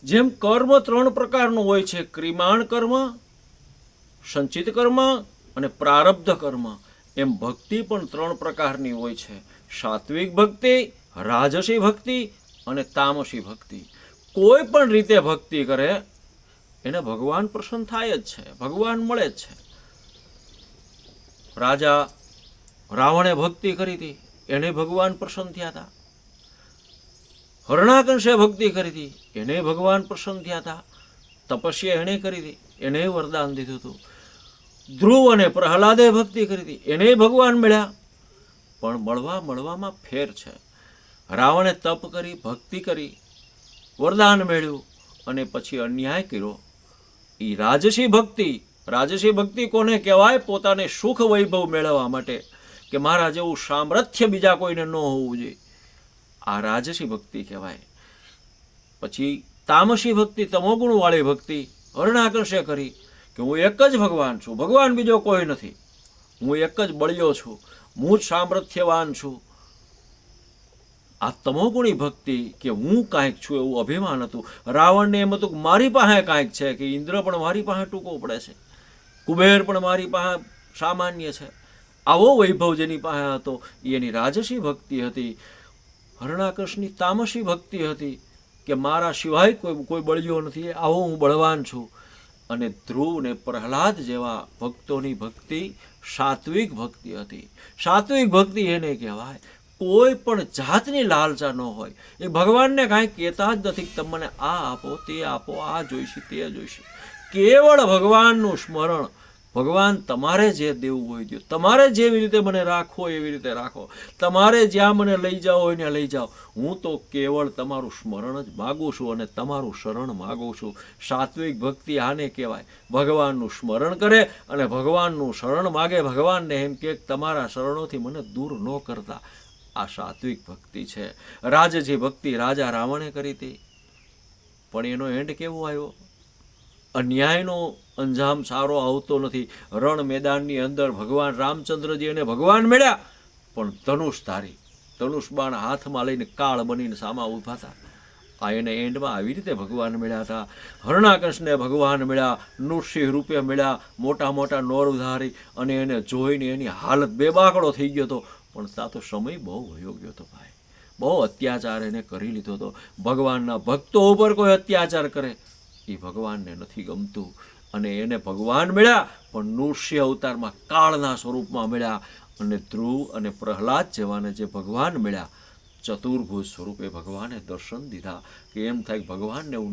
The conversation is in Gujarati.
જેમ કર્મ 3 પ્રકારનું હોય છે, ક્રિમાણ કર્મ, સંચિત કર્મ અને પ્રારબ્ધ કર્મ, એમ ભક્તિ પણ 3 પ્રકારની હોય છે, સાત્વિક ભક્તિ, રાજસી ભક્તિ અને તામસી ભક્તિ. કોઈ પણ રીતે ભક્તિ કરે એને ભગવાન પ્રસન્ન થાય જ છે, ભગવાન મળે જ છે. રાજા રાવણે ભક્તિ કરી હતી, એને ભગવાન પ્રસન્ન થયા હતા. હરણાકંશે ભક્તિ કરી હતી, એને ભગવાન પ્રસન્ન થયા હતા. તપસ્યા એને કરી હતી, એને વરદાન દીધું હતું. ધ્રુવ અને પ્રહલાદે ભક્તિ કરી હતી, એને ભગવાન મળ્યા. પણ મળવામાં ફેર છે. રાવણે તપ કરી, ભક્તિ કરી, વરદાન મેળવ્યું અને પછી અન્યાય કર્યો. એ રાજસી ભક્તિ કોને કહેવાય? પોતાને સુખ વૈભવ મેળવવા માટે, કે મારા જેવું સામર્થ્ય બીજા કોઈને ન હોવું જોઈએ, આ રાજસી ભક્તિ કહેવાય. પછી તામસી ભક્તિ, તમોગુણવાળી ભક્તિ હરણાકંશે કરી, કે હું એક જ ભગવાન છું, ભગવાન બીજો કોઈ નથી, હું એક જ બળ્યો છું, હું જ સામર્થ્યવાન છું. આ તમોગુણી ભક્તિ, કે હું કાંઈક છું એવું અભિમાન હતું. રાવણને એમ હતું કે મારી પાસે કાંઈક છે, કે ઇન્દ્ર પણ મારી પાસે ટૂંકો પડે છે, કુબેર પણ મારી પાસે સામાન્ય છે. આવો વૈભવ જેની પાસે હતો એની રાજસી ભક્તિ હતી. હરણાકંશની તામસી ભક્તિ હતી, કે મારા સિવાય કોઈ બળ્યો નથી, આવો હું બળવાન છું. અને ધ્રુવ ને પ્રહલાદ જેવા ભક્તોની ભક્તિ સાત્વિક ભક્તિ હતી. સાત્વિક ભક્તિ એને કહેવાય. કોઈ પણ જાતની લાલચા ન હોય. એ ભગવાનને કાંઈ કહેતા જ નથી, તમે મને આ આપો, તે આપો, આ જોઈશે, તે જોઈશે. કેવળ ભગવાનનું સ્મરણ. ભગવાન તમારે જે દેવું હોય દો, તમારે જેવી રીતે મને રાખો એવી રીતે રાખો, તમારે જ્યાં મને લઈ જાઓ હોય ત્યાં લઈ જાઓ, હું તો કેવળ તમારું સ્મરણ જ માગું છું અને તમારું શરણ માગું છું. સાત્વિક ભક્તિ આને કહેવાય. ભગવાનનું સ્મરણ કરે અને ભગવાનનું શરણ માગે, ભગવાનને એમ કે તમારા શરણોથી મને દૂર ન કરતા. આ સાત્વિક ભક્તિ છે. રાજસી ભક્તિ રાજા રાવણે કરી હતી, પણ એનો એન્ડ કેવો આવ્યો? અન્યાયનો અંજામ સારો આવતો નથી. રણ મેદાનની અંદર ભગવાન રામચંદ્રજી એને ભગવાન મળ્યા, પણ ધનુષ બાણ હાથમાં લઈને કાળ બનીને સામા ઊભા હતા. આ એને એન્ડમાં આવી રીતે ભગવાન મળ્યા હતા. હરણાકંશને ભગવાન મળ્યા, નૃસિંહ રૂપે મળ્યા, મોટા મોટા નોરધારી, અને એને જોઈને એની હાલત બેબાકડો થઈ ગયો હતો. પણ ત્યાં તો સમય બહુ વયો ગયો હતો ભાઈ, બહુ અત્યાચાર એને કરી લીધો હતો. ભગવાનના ભક્તો ઉપર કોઈ અત્યાચાર કરે એ ભગવાનને નથી ગમતું. અને એને ભગવાન મળ્યા, પણ નૃસિંહ અવતારમાં કાળના સ્વરૂપમાં મળ્યા. અને ધ્રુવ અને પ્રહલાદ જેવાને જે ભગવાન મળ્યા, ચતુર્ભુજ સ્વરૂપે ભગવાને દર્શન દીધા, કે એમ થાય ભગવાનને હું